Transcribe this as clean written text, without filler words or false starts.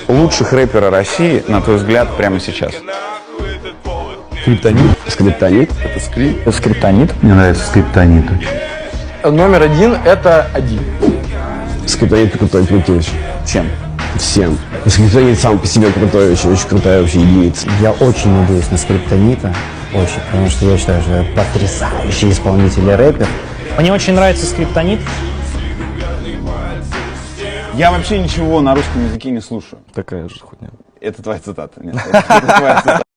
Лучших рэпера России, на твой взгляд, прямо сейчас? Скриптонит. Скриптонит. Это скрип. Скриптонит. Мне нравится скриптонит. Номер один — это один. Скриптонит крутой, крутой. Чем? Всем. Скриптонит сам по себе крутой, очень крутая вообще единица. Я очень надеюсь на Скриптонита. Очень. Потому что я считаю, что это потрясающий исполнитель и рэпер. Мне очень нравится Скриптонит. Я вообще ничего на русском языке не слушаю. Такая же хуйня. Это твоя цитата. Нет, это твоя цитата.